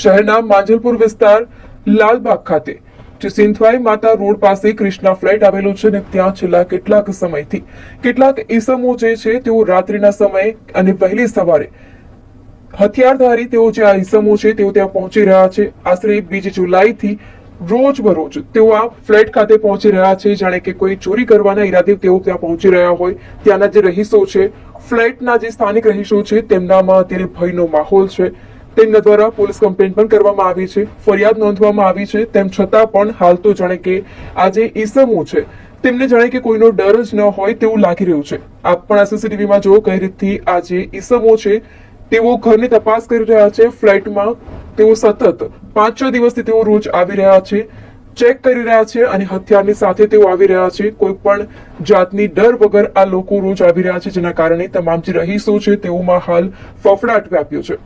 શહેરના માંજલપુર વિસ્તાર લાલબાગ ખાતે જે સિંથવાઈ માતા રોડ પાસે ક્રિષ્ના ફ્લેટ આવેલું છે ને ત્યાં છેલ્લા કેટલાક સમયથી કેટલાક ઈસમો જે છે તેઓ રાત્રિના સમયે અને વહેલી સવારે હથિયારધારી તેઓ જે આ ઈસમો છે તેઓ ત્યાં પહોંચી રહ્યા છે. આશરે 2 જુલાઈથી રોજ તેઓ આ ફ્લેટ ખાતે પહોંચી રહ્યા છે, જાણે કે કોઈ ચોરી કરવાના ઈરાદે તેઓ ત્યાં પહોંચી રહ્યા હોય. ત્યાંના જે રહીશો છે, ફ્લેટના જે સ્થાનિક રહીશો છે, તેમનામાં અત્યારે ભયનો માહોલ છે. તેમના દ્વારા પોલીસ કમ્પ્લેન પણ કરવામાં આવી છે, ફરિયાદ નોંધવામાં આવી છે. તેમ છતાં પણ હાલ તો જાણે કે આ જે ઈસમો છે તેમને જાણે કે કોઈનો ડર જ ન હોય તેવું લાગી રહ્યું છે. આપ પણ આ સીસીટીવીમાં જો કઈ રીતથી આ જે ઈસમો છે તેઓ ઘરની તપાસ કરી રહ્યા છે. ફ્લેટમાં તેઓ સતત 5-6 દિવસથી તેઓ રોજ આવી રહ્યા છે, ચેક કરી રહ્યા છે અને હથિયારની સાથે તેઓ આવી રહ્યા છે. કોઈ પણ જાતની ડર વગર આ લોકો રોજ આવી રહ્યા છે, જેના કારણે તમામ જે રહીશો છે તેઓમાં હાલ ફફડાટ વ્યાપ્યો છે.